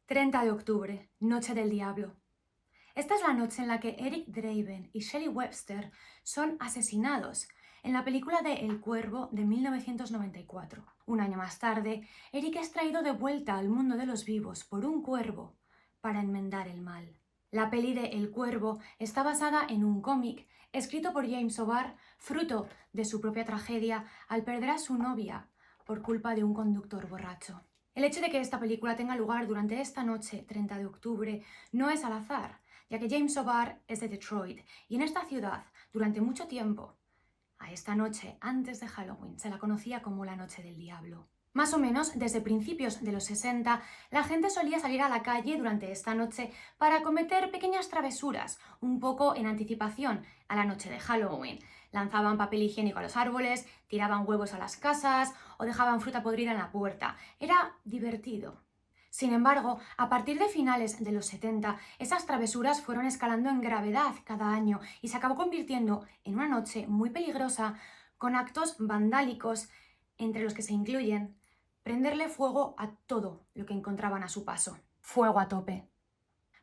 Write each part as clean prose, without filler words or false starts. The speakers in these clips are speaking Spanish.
30 de octubre, Noche del Diablo. Esta es la noche en la que Eric Draven y Shelley Webster son asesinados en la película de El Cuervo de 1994. Un año más tarde, Eric es traído de vuelta al mundo de los vivos por un cuervo para enmendar el mal. La peli de El Cuervo está basada en un cómic escrito por James O'Barr, fruto de su propia tragedia al perder a su novia por culpa de un conductor borracho. El hecho de que esta película tenga lugar durante esta noche, 30 de octubre, no es al azar, ya que James O'Barr es de Detroit y en esta ciudad, durante mucho tiempo, a esta noche, antes de Halloween, se la conocía como la Noche del Diablo. Más o menos desde principios de los 60, la gente solía salir a la calle durante esta noche para cometer pequeñas travesuras, un poco en anticipación a la noche de Halloween. Lanzaban papel higiénico a los árboles, tiraban huevos a las casas o dejaban fruta podrida en la puerta. Era divertido. Sin embargo, a partir de finales de los 70, esas travesuras fueron escalando en gravedad cada año y se acabó convirtiendo en una noche muy peligrosa con actos vandálicos, entre los que se incluyen prenderle fuego a todo lo que encontraban a su paso. Fuego a tope.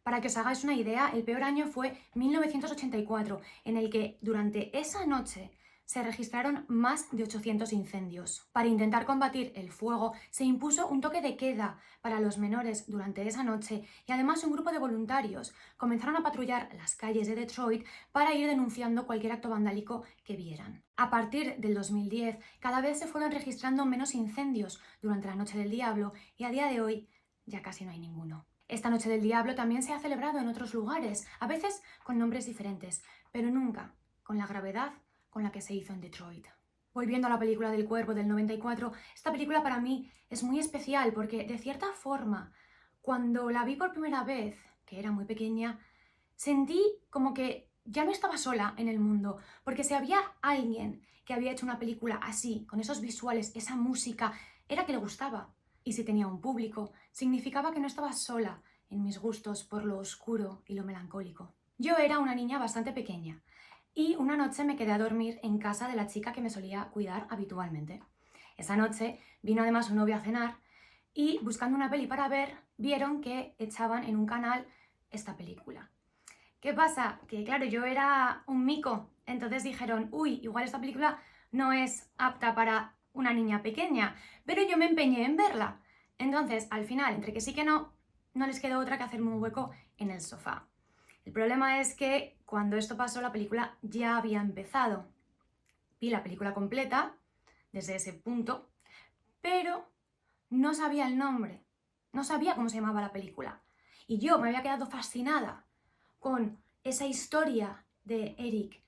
Para que os hagáis una idea, el peor año fue 1984, en el que durante esa noche se registraron más de 800 incendios. Para intentar combatir el fuego, se impuso un toque de queda para los menores durante esa noche y además un grupo de voluntarios comenzaron a patrullar las calles de Detroit para ir denunciando cualquier acto vandálico que vieran. A partir del 2010, cada vez se fueron registrando menos incendios durante la Noche del Diablo y a día de hoy ya casi no hay ninguno. Esta Noche del Diablo también se ha celebrado en otros lugares, a veces con nombres diferentes, pero nunca con la gravedad con la que se hizo en Detroit. Volviendo a la película del Cuervo del 94, esta película para mí es muy especial porque, de cierta forma, cuando la vi por primera vez, que era muy pequeña, sentí como que ya no estaba sola en el mundo, porque si había alguien que había hecho una película así, con esos visuales, esa música, era que le gustaba. Y si tenía un público, significaba que no estaba sola en mis gustos por lo oscuro y lo melancólico. Yo era una niña bastante pequeña y una noche me quedé a dormir en casa de la chica que me solía cuidar habitualmente. Esa noche vino además un novio a cenar y, buscando una peli para ver, vieron que echaban en un canal esta película. ¿Qué pasa? Que claro, yo era un mico, entonces dijeron, uy, igual esta película no es apta para una niña pequeña, pero yo me empeñé en verla. Entonces, al final, entre que sí que no, no les quedó otra que hacerme un hueco en el sofá. El problema es que cuando esto pasó, la película ya había empezado. Vi la película completa desde ese punto, pero no sabía el nombre, no sabía cómo se llamaba la película. Y yo me había quedado fascinada con esa historia de Eric,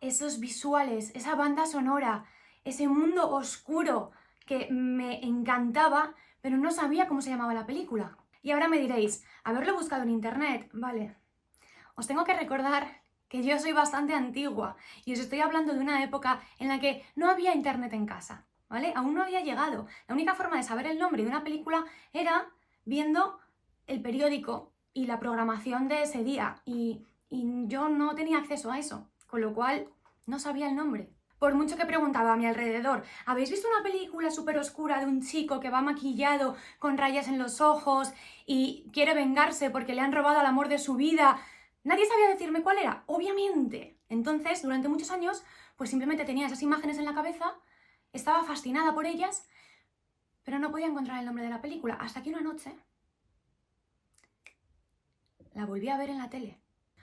esos visuales, esa banda sonora, ese mundo oscuro que me encantaba, pero no sabía cómo se llamaba la película. Y ahora me diréis, haberlo buscado en internet, vale. Os tengo que recordar que yo soy bastante antigua y os estoy hablando de una época en la que no había internet en casa, ¿vale? Aún no había llegado. La única forma de saber el nombre de una película era viendo el periódico y la programación de ese día y yo no tenía acceso a eso, con lo cual no sabía el nombre. Por mucho que preguntaba a mi alrededor, ¿habéis visto una película súper oscura de un chico que va maquillado con rayas en los ojos y quiere vengarse porque le han robado al amor de su vida? Nadie sabía decirme cuál era, obviamente. Entonces, durante muchos años, pues simplemente tenía esas imágenes en la cabeza, estaba fascinada por ellas, pero no podía encontrar el nombre de la película, hasta que una noche la volví a ver en la tele.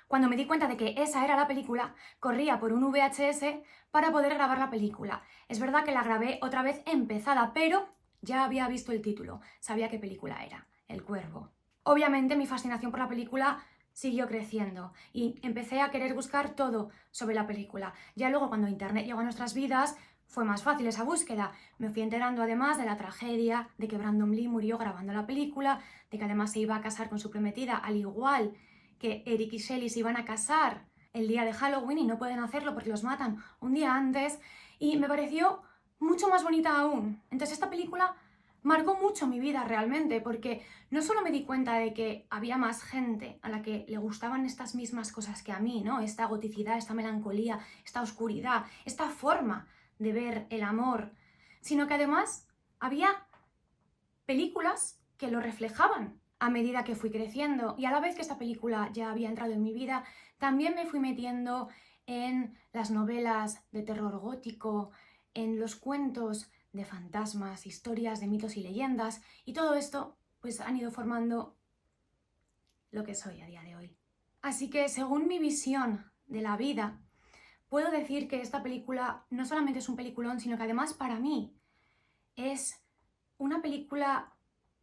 Cuando me di cuenta de que esa era la película, corría por un VHS para poder grabar la película. Es verdad que la grabé otra vez empezada, pero ya había visto el título, sabía qué película era, El Cuervo. Obviamente mi fascinación por la película siguió creciendo y empecé a querer buscar todo sobre la película. Ya luego, cuando internet llegó a nuestras vidas, fue más fácil esa búsqueda. Me fui enterando además de la tragedia de que Brandon Lee murió grabando la película, de que además se iba a casar con su prometida, al igual que Eric y Shelley se iban a casar el día de Halloween y no pueden hacerlo porque los matan un día antes, y me pareció mucho más bonita aún. Entonces esta película marcó mucho mi vida realmente, porque no solo me di cuenta de que había más gente a la que le gustaban estas mismas cosas que a mí, ¿no? Esta goticidad, esta melancolía, esta oscuridad, esta forma de ver el amor, sino que además había películas que lo reflejaban. A medida que fui creciendo y a la vez que esta película ya había entrado en mi vida, también me fui metiendo en las novelas de terror gótico, en los cuentos de fantasmas, historias de mitos y leyendas, y todo esto pues han ido formando lo que soy a día de hoy. Así que según mi visión de la vida, puedo decir que esta película no solamente es un peliculón, sino que además para mí es una película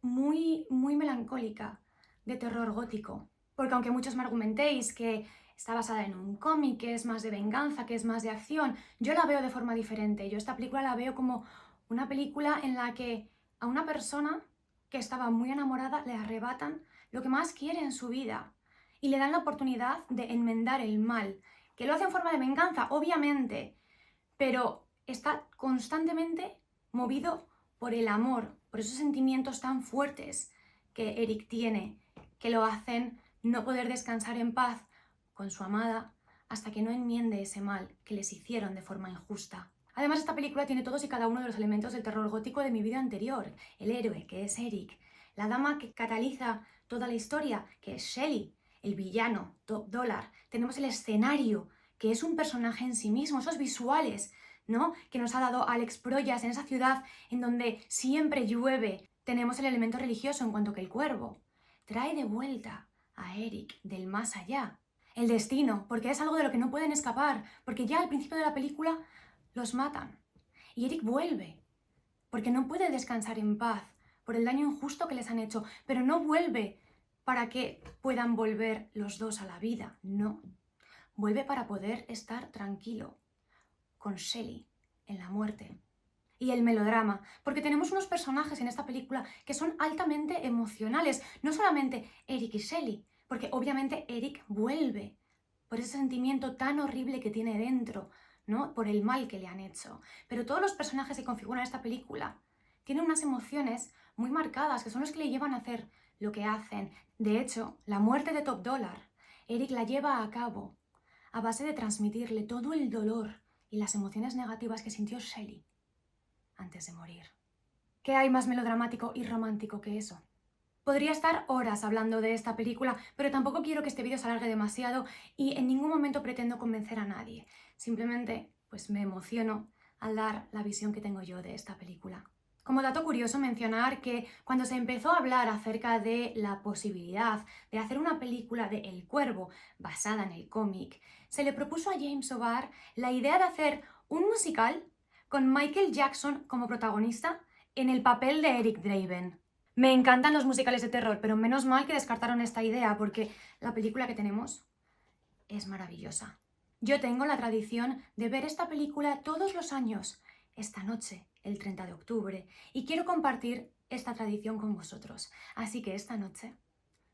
muy melancólica de terror gótico. Porque aunque muchos me argumentéis que está basada en un cómic, que es más de venganza, que es más de acción, yo la veo de forma diferente. Yo esta película la veo como una película en la que a una persona que estaba muy enamorada le arrebatan lo que más quiere en su vida y le dan la oportunidad de enmendar el mal, que lo hace en forma de venganza, obviamente, pero está constantemente movido por el amor, por esos sentimientos tan fuertes que Eric tiene, que lo hacen no poder descansar en paz con su amada hasta que no enmiende ese mal que les hicieron de forma injusta. Además, esta película tiene todos y cada uno de los elementos del terror gótico de mi vida anterior. El héroe, que es Eric, la dama que cataliza toda la historia, que es Shelley, el villano, Top Dollar. Tenemos el escenario, que es un personaje en sí mismo, esos visuales, ¿no?, que nos ha dado Alex Proyas en esa ciudad en donde siempre llueve. Tenemos el elemento religioso en cuanto que el cuervo trae de vuelta a Eric del más allá. El destino, porque es algo de lo que no pueden escapar, porque ya al principio de la película los matan. Y Eric vuelve, porque no puede descansar en paz por el daño injusto que les han hecho, pero no vuelve para que puedan volver los dos a la vida, no. Vuelve para poder estar tranquilo con Shelley en la muerte. Y el melodrama, porque tenemos unos personajes en esta película que son altamente emocionales, no solamente Eric y Shelley, porque obviamente Eric vuelve por ese sentimiento tan horrible que tiene dentro, ¿no?, por el mal que le han hecho. Pero todos los personajes que configuran esta película tienen unas emociones muy marcadas, que son los que le llevan a hacer lo que hacen. De hecho, la muerte de Top Dollar, Eric la lleva a cabo a base de transmitirle todo el dolor y las emociones negativas que sintió Shelley antes de morir. ¿Qué hay más melodramático y romántico que eso? Podría estar horas hablando de esta película, pero tampoco quiero que este vídeo se alargue demasiado y en ningún momento pretendo convencer a nadie. Simplemente, pues me emociono al dar la visión que tengo yo de esta película. Como dato curioso, mencionar que cuando se empezó a hablar acerca de la posibilidad de hacer una película de El Cuervo basada en el cómic, se le propuso a James O'Barr la idea de hacer un musical con Michael Jackson como protagonista en el papel de Eric Draven. Me encantan los musicales de terror, pero menos mal que descartaron esta idea porque la película que tenemos es maravillosa. Yo tengo la tradición de ver esta película todos los años, esta noche, el 30 de octubre, y quiero compartir esta tradición con vosotros. Así que esta noche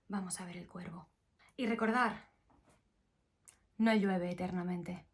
vamos a ver El Cuervo. Y recordar, no llueve eternamente.